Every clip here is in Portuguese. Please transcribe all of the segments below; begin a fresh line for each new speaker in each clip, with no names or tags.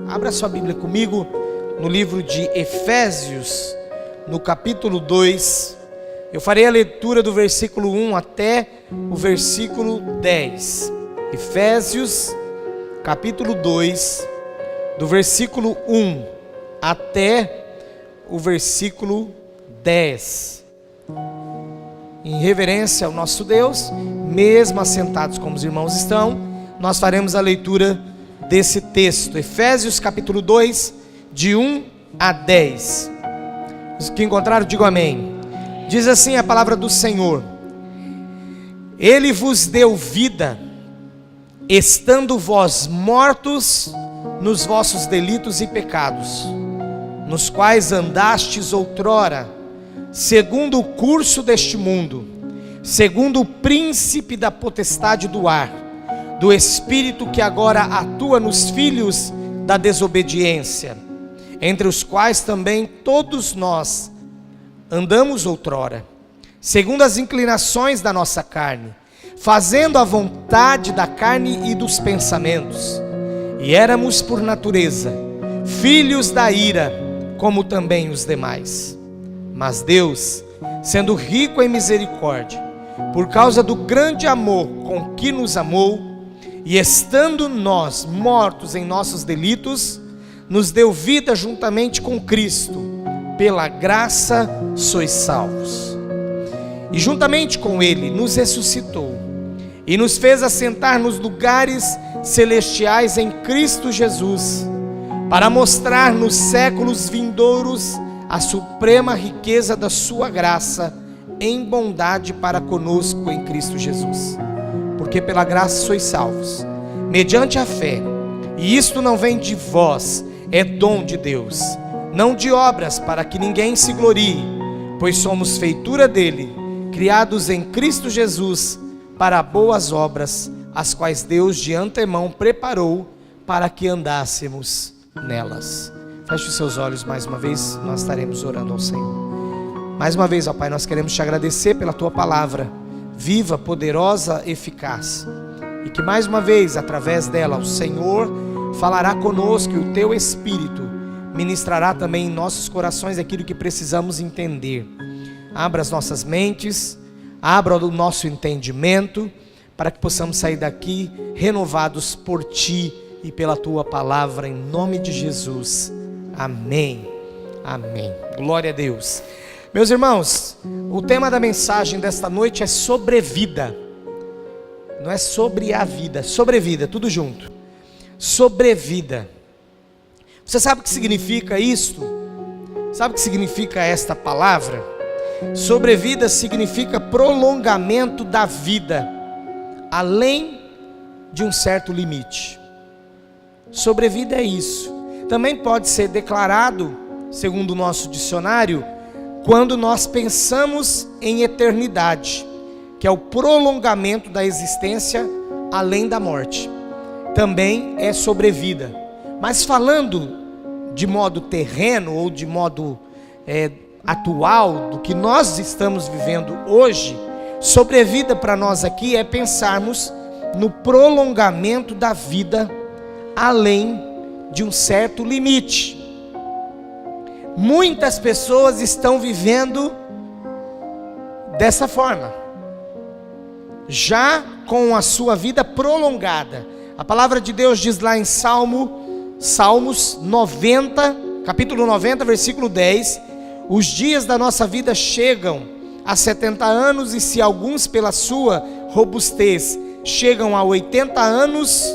Abra sua Bíblia comigo no livro de Efésios, no capítulo 2. Eu farei a leitura do versículo 1 até o versículo 10. Efésios, capítulo 2, do versículo 1 até o versículo 10. Em reverência ao nosso Deus, mesmo assentados como os irmãos estão, nós faremos a leitura desse texto. Efésios capítulo 2, de 1 a 10. Os que encontraram, digam amém. Diz assim a palavra do Senhor: Ele vos deu vida, estando vós mortos nos vossos delitos e pecados, nos quais andastes outrora, segundo o curso deste mundo, segundo o príncipe da potestade do ar, do espírito que agora atua nos filhos da desobediência, entre os quais também todos nós andamos outrora, segundo as inclinações da nossa carne, fazendo a vontade da carne e dos pensamentos, e éramos por natureza filhos da ira, como também os demais. Mas Deus, sendo rico em misericórdia, por causa do grande amor com que nos amou, e estando nós mortos em nossos delitos, nos deu vida juntamente com Cristo. Pela graça sois salvos. E juntamente com Ele nos ressuscitou e nos fez assentar nos lugares celestiais em Cristo Jesus, para mostrar nos séculos vindouros a suprema riqueza da sua graça em bondade para conosco em Cristo Jesus. Porque pela graça sois salvos, mediante a fé, e isto não vem de vós, é dom de Deus, não de obras, para que ninguém se glorie, pois somos feitura dele, criados em Cristo Jesus, para boas obras, as quais Deus de antemão preparou para que andássemos nelas. Feche os seus olhos mais uma vez, nós estaremos orando ao Senhor. Mais uma vez, ó Pai, nós queremos te agradecer pela tua palavra, viva, poderosa, eficaz, e que mais uma vez, através dela, o Senhor falará conosco, e o teu Espírito ministrará também em nossos corações aquilo que precisamos entender. Abra as nossas mentes, abra o nosso entendimento, para que possamos sair daqui renovados por ti e pela tua palavra, em nome de Jesus. Amém. Amém. Glória a Deus. Meus irmãos, o tema da mensagem desta noite é sobrevida. Não é sobre a vida, sobrevida, tudo junto. Sobrevida. Você sabe o que significa isto? Sabe o que significa esta palavra? Sobrevida significa prolongamento da vida, além de um certo limite. Sobrevida é isso. Também pode ser declarado, segundo o nosso dicionário, quando nós pensamos em eternidade, que é o prolongamento da existência além da morte. Também é sobrevida. Mas falando de modo terreno ou de modo atual, do que nós estamos vivendo hoje, sobrevida para nós aqui é pensarmos no prolongamento da vida além de um certo limite. Muitas pessoas estão vivendo dessa forma, já com a sua vida prolongada. A palavra de Deus diz lá em Salmos 90, capítulo 90, versículo 10: os dias da nossa vida chegam a 70 anos, e se alguns pela sua robustez chegam a 80 anos,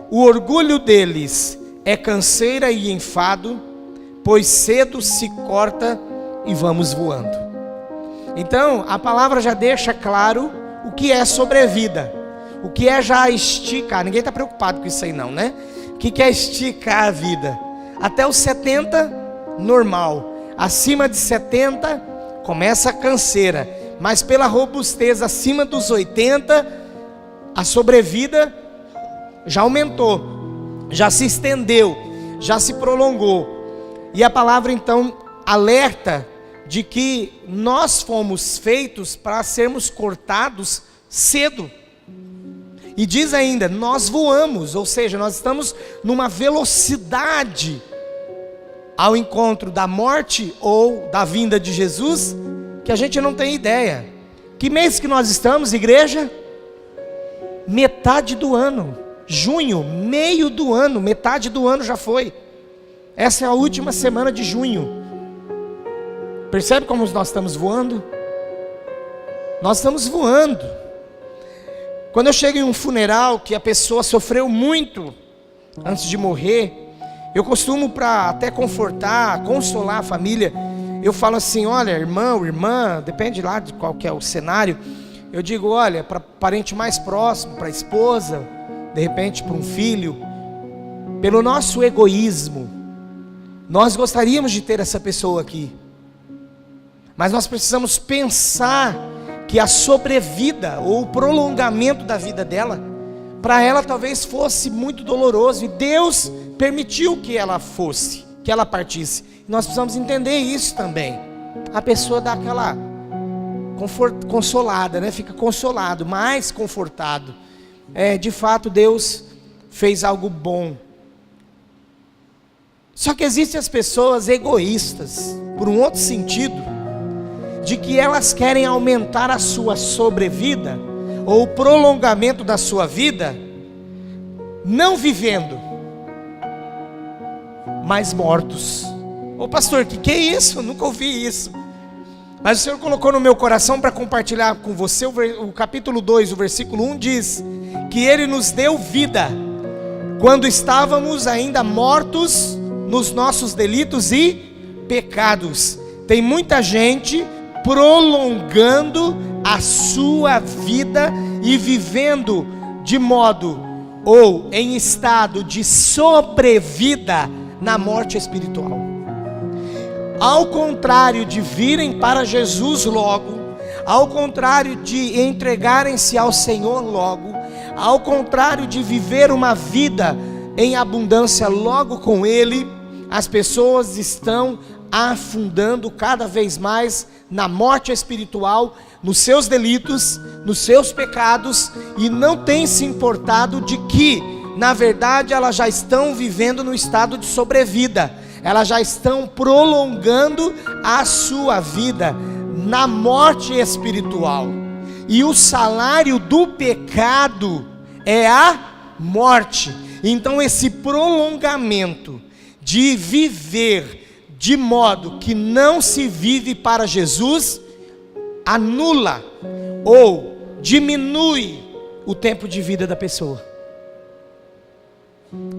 o orgulho deles é canseira e enfado, pois cedo se corta e vamos voando. Então a palavra já deixa claro o que é sobrevida, o que é já esticar. Ninguém está preocupado com isso aí não, né? O que é esticar a vida? Até os 70, normal. Acima de 70, começa a canseira. Mas pela robustez, acima dos 80, a sobrevida já aumentou, já se estendeu, já se prolongou. E a palavra então alerta de que nós fomos feitos para sermos cortados cedo. E diz ainda, nós voamos, ou seja, nós estamos numa velocidade ao encontro da morte ou da vinda de Jesus, que a gente não tem ideia. Que mês que nós estamos, igreja? Metade do ano, junho, meio do ano, metade do ano já foi. Essa é a última semana de junho. Percebe como nós estamos voando? Nós estamos voando. Quando eu chego em um funeral que a pessoa sofreu muito antes de morrer, eu costumo, para até confortar, consolar a família, eu falo assim, olha, irmão, irmã, depende lá de qual que é o cenário, eu digo, olha, para parente mais próximo, para a esposa, de repente para um filho, pelo nosso egoísmo, nós gostaríamos de ter essa pessoa aqui, mas nós precisamos pensar que a sobrevida ou o prolongamento da vida dela, para ela talvez fosse muito doloroso, e Deus permitiu que ela fosse, que ela partisse. Nós precisamos entender isso também. A pessoa dá aquela consolada, né? Fica consolado, mais confortado. De fato Deus fez algo bom. Só que existem as pessoas egoístas, por um outro sentido, de que elas querem aumentar a sua sobrevida, ou o prolongamento da sua vida, não vivendo, mas mortos. Ô pastor, que é isso? Eu nunca ouvi isso. Mas o Senhor colocou no meu coração para compartilhar com você. O capítulo 2, o versículo 1 diz que Ele nos deu vida quando estávamos ainda mortos nos nossos delitos e pecados. Tem muita gente prolongando a sua vida e vivendo de modo ou em estado de sobrevida na morte espiritual. Ao contrário de virem para Jesus logo, ao contrário de entregarem-se ao Senhor logo, ao contrário de viver uma vida em abundância logo com Ele, as pessoas estão afundando cada vez mais na morte espiritual, nos seus delitos, nos seus pecados, e não tem se importado de que, na verdade, elas já estão vivendo no estado de sobrevida, elas já estão prolongando a sua vida na morte espiritual, e o salário do pecado é a morte. Então esse prolongamento de viver de modo que não se vive para Jesus, anula ou diminui o tempo de vida da pessoa.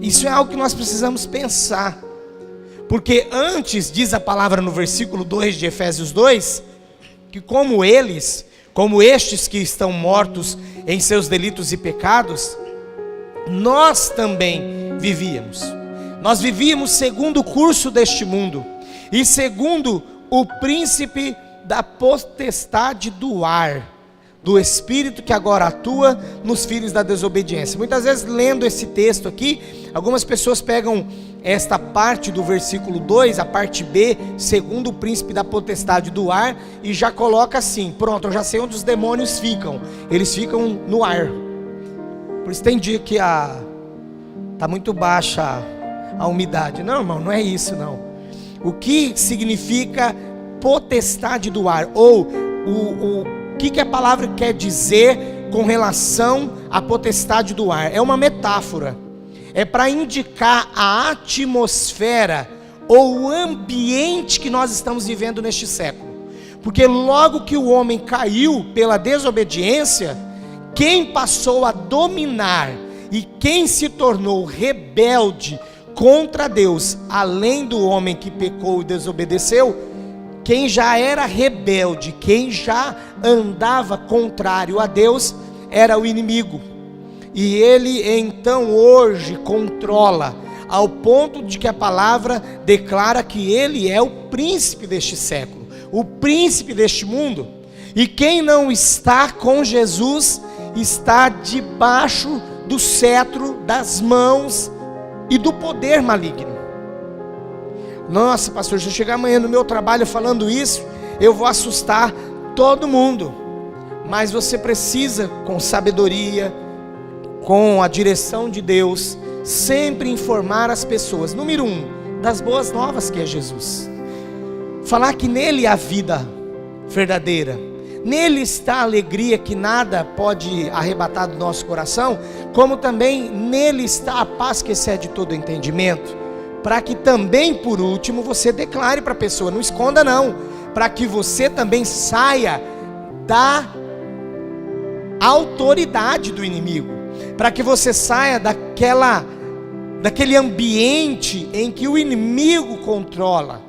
Isso é algo que nós precisamos pensar, porque antes, diz a palavra no versículo 2 de Efésios 2, que como estes que estão mortos em seus delitos e pecados, nós também vivíamos. Nós vivíamos segundo o curso deste mundo, e segundo o príncipe da potestade do ar, do espírito que agora atua nos filhos da desobediência. Muitas vezes, lendo esse texto aqui, algumas pessoas pegam esta parte do versículo 2, a parte B, segundo o príncipe da potestade do ar, e já coloca assim, pronto, eu já sei onde os demônios ficam. Eles ficam no ar. Por isso tem dia que está muito baixa a umidade. Não, irmão, não é isso não. O que significa potestade do ar? Ou o que a palavra quer dizer com relação à potestade do ar? É uma metáfora. É para indicar a atmosfera ou o ambiente que nós estamos vivendo neste século. Porque logo que o homem caiu pela desobediência, quem passou a dominar e quem se tornou rebelde contra Deus, além do homem que pecou e desobedeceu, quem já era rebelde, quem já andava contrário a Deus, era o inimigo. E ele então hoje controla, ao ponto de que a palavra declara que ele é o príncipe deste século, o príncipe deste mundo. E quem não está com Jesus, está debaixo do cetro, das mãos e do poder maligno. Nossa, pastor, se eu chegar amanhã no meu trabalho falando isso, eu vou assustar todo mundo. Mas você precisa, com sabedoria, com a direção de Deus, sempre informar as pessoas, número 1, das boas novas que é Jesus. Falar que nele há vida verdadeira, nele está a alegria que nada pode arrebatar do nosso coração, como também nele está a paz que excede todo entendimento, para que também, por último, você declare para a pessoa, não esconda não, para que você também saia da autoridade do inimigo, para que você saia daquele ambiente em que o inimigo controla,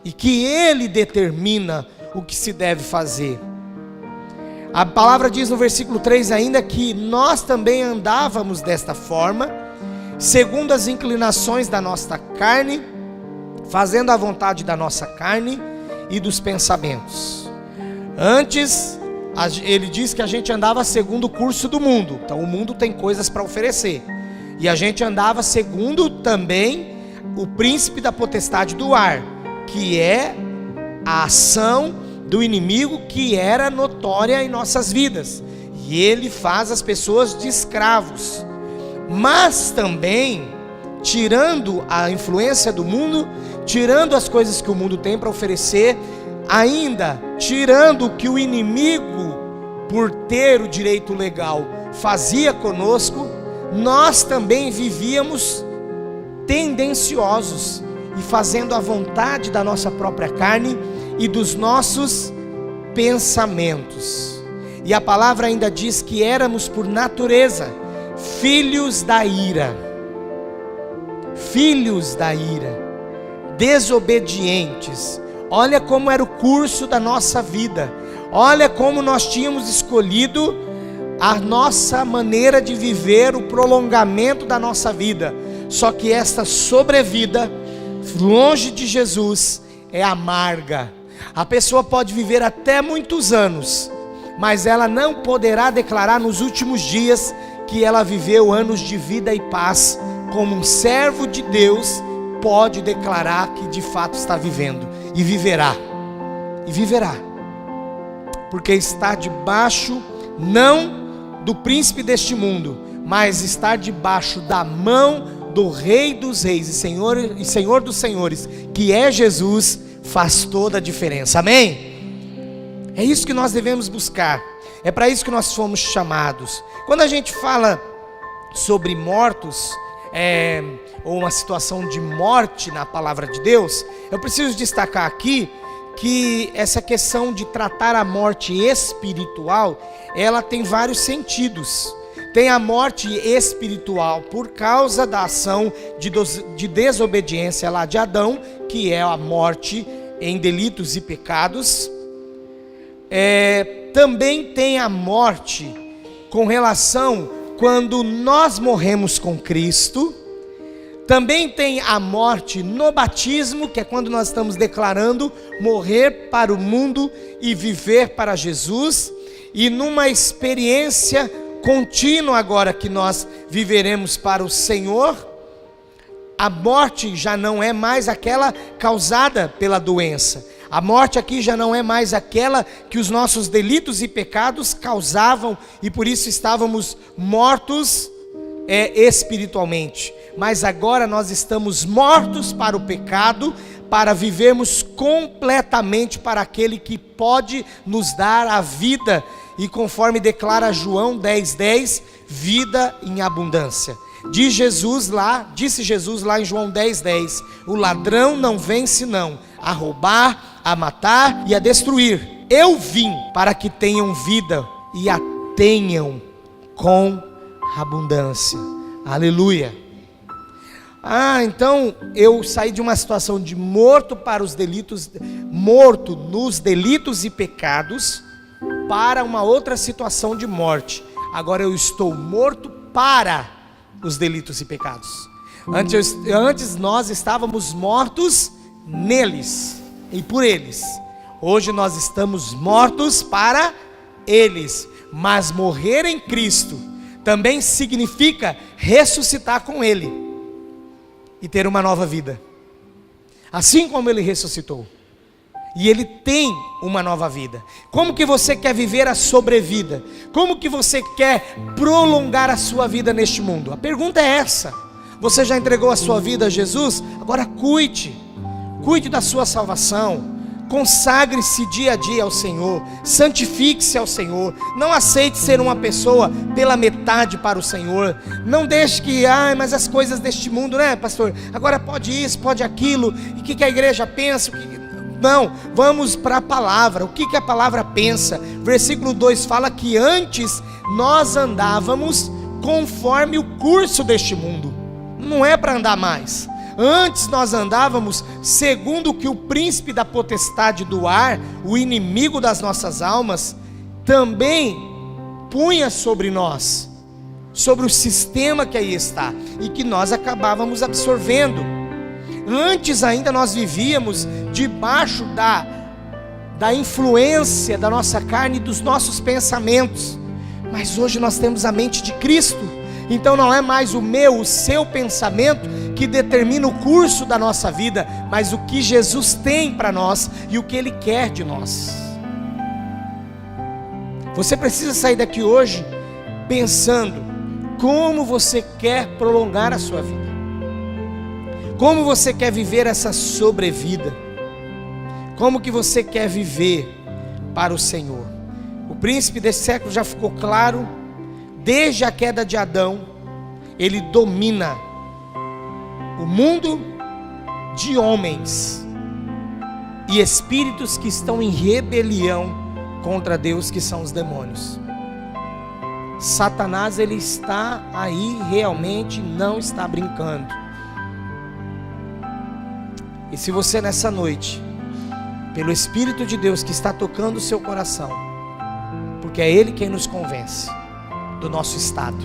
e que ele determina o que se deve fazer. A palavra diz no versículo 3 ainda que nós também andávamos desta forma, segundo as inclinações da nossa carne, fazendo a vontade da nossa carne e dos pensamentos. Antes, ele diz que a gente andava segundo o curso do mundo. Então o mundo tem coisas para oferecer, e a gente andava segundo também o príncipe da potestade do ar, que é a ação do inimigo que era notória em nossas vidas, e ele faz as pessoas de escravos. Mas também, tirando a influência do mundo, tirando as coisas que o mundo tem para oferecer, ainda tirando o que o inimigo, por ter o direito legal, fazia conosco, nós também vivíamos tendenciosos e fazendo a vontade da nossa própria carne e dos nossos pensamentos. E a palavra ainda diz que éramos por natureza filhos da ira, desobedientes. Olha como era o curso da nossa vida, olha como nós tínhamos escolhido a nossa maneira de viver, o prolongamento da nossa vida. Só que esta sobrevida, longe de Jesus, é amarga. A pessoa pode viver até muitos anos, mas ela não poderá declarar nos últimos dias que ela viveu anos de vida e paz, como um servo de Deus pode declarar que de fato está vivendo, e viverá, porque está debaixo, não do príncipe deste mundo, mas está debaixo da mão do Rei dos Reis e Senhor dos Senhores, que é Jesus, faz toda a diferença, amém? É isso que nós devemos buscar, é para isso que nós fomos chamados. Quando a gente fala sobre mortos, ou uma situação de morte na palavra de Deus, eu preciso destacar aqui que essa questão de tratar a morte espiritual, ela tem vários sentidos. Tem a morte espiritual por causa da ação de desobediência lá de Adão, que é a morte em delitos e pecados. Também tem a morte com relação quando nós morremos com Cristo. Também tem a morte no batismo, que é quando nós estamos declarando morrer para o mundo e viver para Jesus. E numa experiência contínua agora que nós viveremos para o Senhor, a morte já não é mais aquela causada pela doença. A morte aqui já não é mais aquela que os nossos delitos e pecados causavam, e por isso estávamos mortos espiritualmente. Mas agora nós estamos mortos para o pecado, para vivermos completamente para aquele que pode nos dar a vida, e conforme declara João 10:10, vida em abundância. Disse Jesus lá em João 10:10, o ladrão não vem senão a roubar, a matar e a destruir. Eu vim para que tenham vida e a tenham com abundância. Aleluia. Então eu saí de uma situação de morto para os delitos, morto nos delitos e pecados, para uma outra situação de morte. Agora eu estou morto para os delitos e pecados. Antes nós estávamos mortos neles e por eles. Hoje nós estamos mortos para eles. Mas morrer em Cristo também significa ressuscitar com Ele e ter uma nova vida, assim como Ele ressuscitou. e ele tem uma nova vida. Como que você quer viver a sobrevida? Como que você quer prolongar a sua vida neste mundo? A pergunta é essa. Você já entregou a sua vida a Jesus? Agora cuide da sua salvação. Consagre-se dia a dia ao Senhor, santifique-se ao Senhor, não aceite ser uma pessoa pela metade para o Senhor, não deixe que, mas as coisas deste mundo, né, pastor, agora pode isso, pode aquilo, e o que a igreja pensa, não, vamos para a palavra, o que a palavra pensa. Versículo 2 fala que antes nós andávamos conforme o curso deste mundo, não é para andar mais. Antes nós andávamos segundo o que o príncipe da potestade do ar, o inimigo das nossas almas, também punha sobre nós, sobre o sistema que aí está, e que nós acabávamos absorvendo. Antes ainda nós vivíamos debaixo da influência da nossa carne e dos nossos pensamentos, mas hoje nós temos a mente de Cristo. Então não é mais o seu pensamento que determina o curso da nossa vida, mas o que Jesus tem para nós e o que Ele quer de nós. Você precisa sair daqui hoje pensando como você quer prolongar a sua vida, como você quer viver essa sobrevida, como que você quer viver para o Senhor. O príncipe desse século já ficou claro. Desde a queda de Adão, ele domina o mundo de homens e espíritos que estão em rebelião contra Deus, que são os demônios. Satanás, ele está aí, realmente não está brincando. E se você nessa noite, pelo Espírito de Deus que está tocando o seu coração, porque é Ele quem nos convence do nosso estado,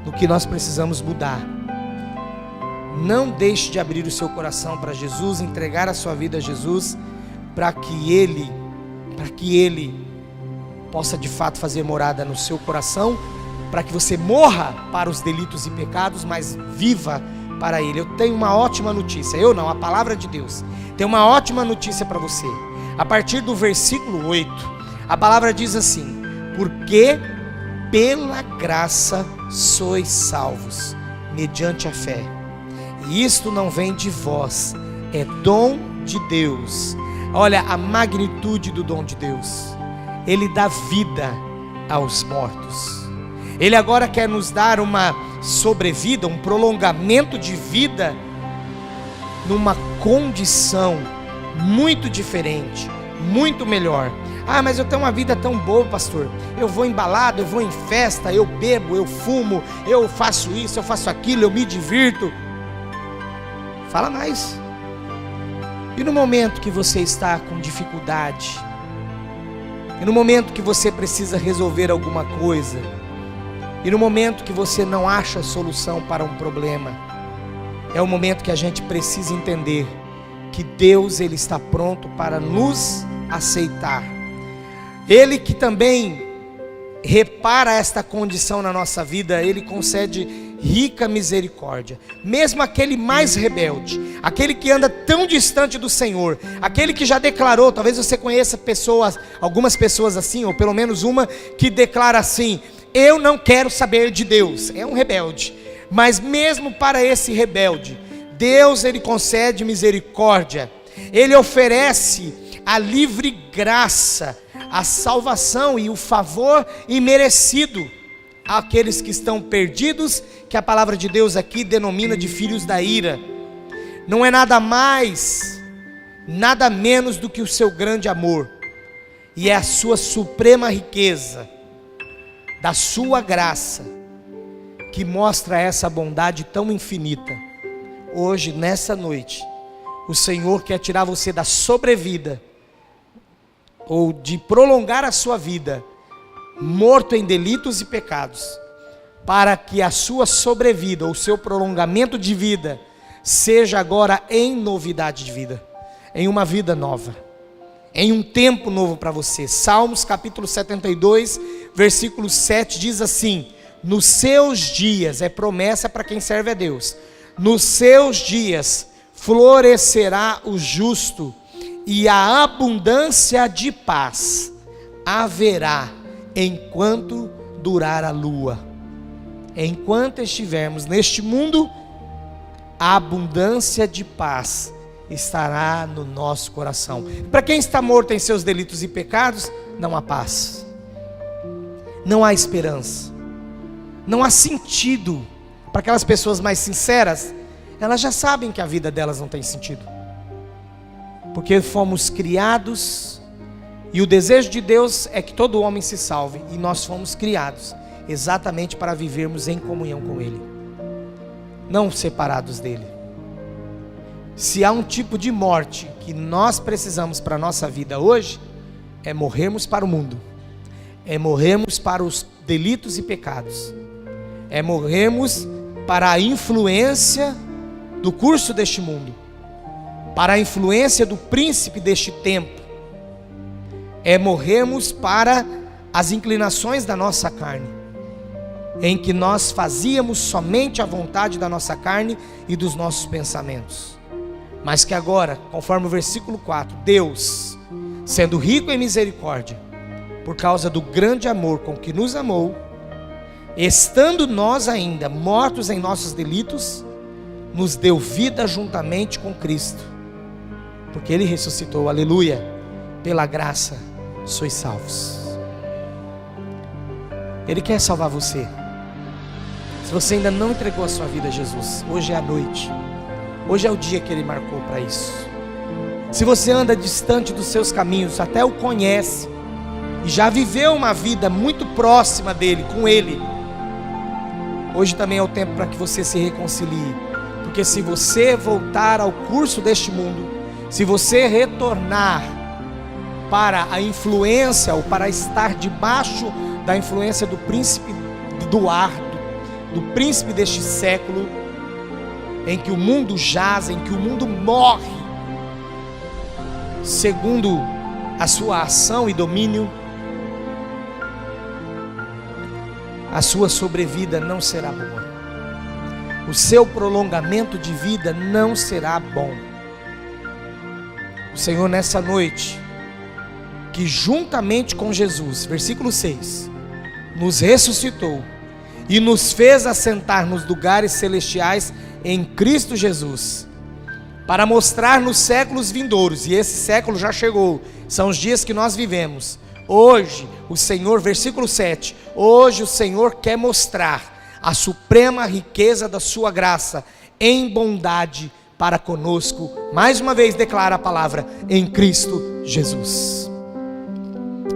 do que nós precisamos mudar, não deixe de abrir o seu coração para Jesus, entregar a sua vida a Jesus, para que Ele possa de fato fazer morada no seu coração, para que você morra para os delitos e pecados, mas viva para Ele. Eu tenho uma ótima notícia, a palavra de Deus tem uma ótima notícia para você. A partir do versículo 8, a palavra diz assim: porque pela graça sois salvos, mediante a fé. E isto não vem de vós, é dom de Deus. Olha a magnitude do dom de Deus. Ele dá vida aos mortos. Ele agora quer nos dar uma sobrevida, um prolongamento de vida, numa condição muito diferente, muito melhor. Mas eu tenho uma vida tão boa, pastor. Eu vou em balada, eu vou em festa, eu bebo, eu fumo, eu faço isso, eu faço aquilo, eu me divirto. Fala mais. E no momento que você está com dificuldade, e no momento que você precisa resolver alguma coisa, e no momento que você não acha solução para um problema, é o momento que a gente precisa entender que Deus, Ele está pronto para nos aceitar. Ele que também repara esta condição na nossa vida, Ele concede rica misericórdia. Mesmo aquele mais rebelde, aquele que anda tão distante do Senhor, aquele que já declarou, talvez você conheça algumas pessoas assim, ou pelo menos uma que declara assim: eu não quero saber de Deus. É um rebelde. Mas mesmo para esse rebelde, Deus, Ele concede misericórdia. Ele oferece a livre graça, a salvação e o favor imerecido àqueles que estão perdidos, que a palavra de Deus aqui denomina de filhos da ira. Não é nada mais, nada menos do que o seu grande amor, e é a sua suprema riqueza, da sua graça, que mostra essa bondade tão infinita. Hoje, nessa noite, o Senhor quer tirar você da sobrevida, ou de prolongar a sua vida, morto em delitos e pecados, para que a sua sobrevida, ou o seu prolongamento de vida, seja agora em novidade de vida, em uma vida nova, em um tempo novo para você. Salmos capítulo 72, versículo 7 diz assim: nos seus dias, é promessa para quem serve a Deus, nos seus dias florescerá o justo, e a abundância de paz haverá enquanto durar a lua. Enquanto estivermos neste mundo, a abundância de paz estará no nosso coração. Para quem está morto em seus delitos e pecados, não há paz, não há esperança, não há sentido. Para aquelas pessoas mais sinceras, elas já sabem que a vida delas não tem sentido, porque fomos criados, e o desejo de Deus é que todo homem se salve, e nós fomos criados exatamente para vivermos em comunhão com Ele, não separados dEle. Se há um tipo de morte que nós precisamos para a nossa vida hoje, é morrermos para o mundo, é morrermos para os delitos e pecados, é morrermos para a influência do curso deste mundo, para a influência do príncipe deste tempo, é morrermos para as inclinações da nossa carne, em que nós fazíamos somente a vontade da nossa carne e dos nossos pensamentos, mas que agora, conforme o versículo 4, Deus, sendo rico em misericórdia, por causa do grande amor com que nos amou, estando nós ainda mortos em nossos delitos, nos deu vida juntamente com Cristo, porque Ele ressuscitou, aleluia, pela graça sois salvos. Ele quer salvar você. Se você ainda não entregou a sua vida a Jesus, hoje é a noite, hoje é o dia que Ele marcou para isso. Se você anda distante dos seus caminhos, até o conhece, e já viveu uma vida muito próxima dEle, com Ele, hoje também é o tempo para que você se reconcilie, porque se você voltar ao curso deste mundo, se você retornar para a influência, ou para estar debaixo da influência do príncipe do ar, do príncipe deste século, em que o mundo jaz, em que o mundo morre, segundo a sua ação e domínio, a sua sobrevida não será boa, o seu prolongamento de vida não será bom. O Senhor nessa noite, que juntamente com Jesus, versículo 6, nos ressuscitou e nos fez assentar nos lugares celestiais em Cristo Jesus, para mostrar nos séculos vindouros, e esse século já chegou, são os dias que nós vivemos. Hoje o Senhor, versículo 7, hoje o Senhor quer mostrar a suprema riqueza da sua graça em bondade para conosco, mais uma vez declara a palavra, em Cristo Jesus.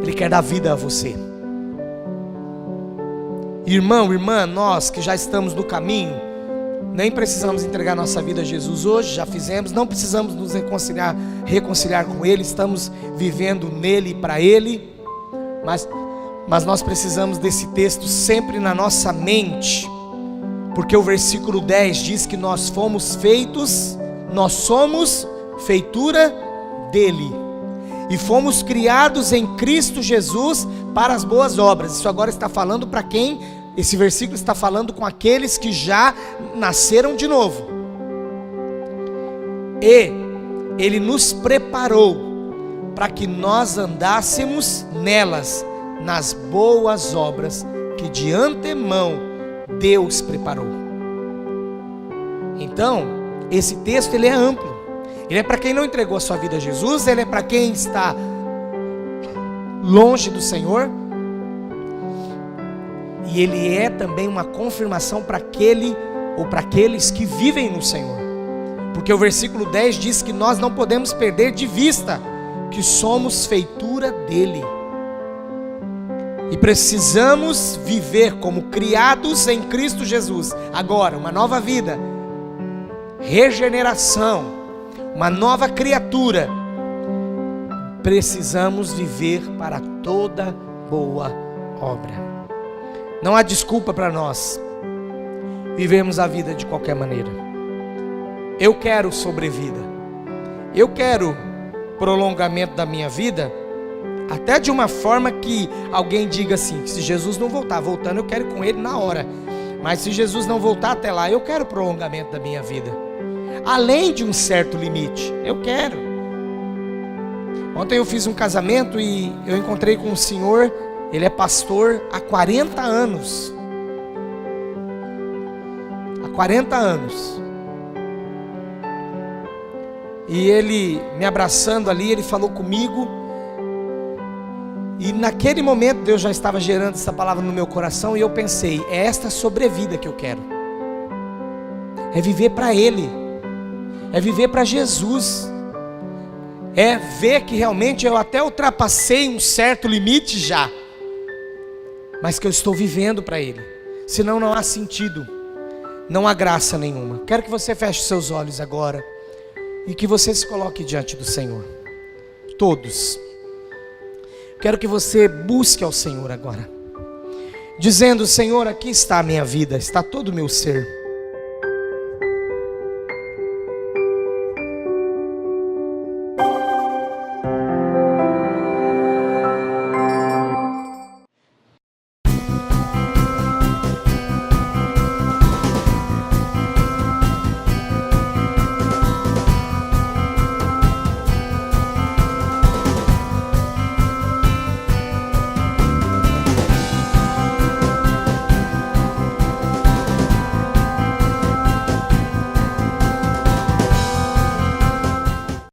Ele quer dar vida a você. Irmão, irmã, nós que já estamos no caminho, nem precisamos entregar nossa vida a Jesus hoje, já fizemos, não precisamos nos reconciliar com Ele, estamos vivendo nele e para Ele, mas nós precisamos desse texto sempre na nossa mente, porque o versículo 10 diz que nós somos feitura dEle, e fomos criados em Cristo Jesus para as boas obras. Isso agora está falando para quem? Esse versículo está falando com aqueles que já nasceram de novo. E Ele nos preparou para que nós andássemos nelas, nas boas obras que de antemão Deus preparou. Então, esse texto ele é amplo. Ele é para quem não entregou a sua vida a Jesus, ele é para quem está longe do Senhor, e ele é também uma confirmação para aquele ou para aqueles que vivem no Senhor, porque o versículo 10 diz que nós não podemos perder de vista que somos feitura dele, e precisamos viver como criados em Cristo Jesus. Agora, uma nova vida, regeneração, uma nova criatura. Precisamos viver para toda boa obra. Não há desculpa para nós vivermos a vida de qualquer maneira. Eu quero sobrevida, eu quero prolongamento da minha vida, até de uma forma que alguém diga assim: se Jesus não voltar, voltando eu quero ir com Ele na hora, mas se Jesus não voltar até lá, eu quero prolongamento da minha vida, além de um certo limite, eu quero. Ontem eu fiz um casamento e eu encontrei com um senhor, ele é pastor há 40 anos. Há 40 anos. E ele me abraçando ali, ele falou comigo. E naquele momento Deus já estava gerando essa palavra no meu coração. E eu pensei, é esta sobrevida que eu quero. É viver para Ele. É viver para Jesus. É ver que realmente eu até ultrapassei um certo limite já, mas que eu estou vivendo para Ele. Senão não há sentido, não há graça nenhuma. Quero que você feche seus olhos agora e que você se coloque diante do Senhor. Todos. Quero que você busque ao Senhor agora, dizendo: Senhor, aqui está a minha vida, está todo o meu ser.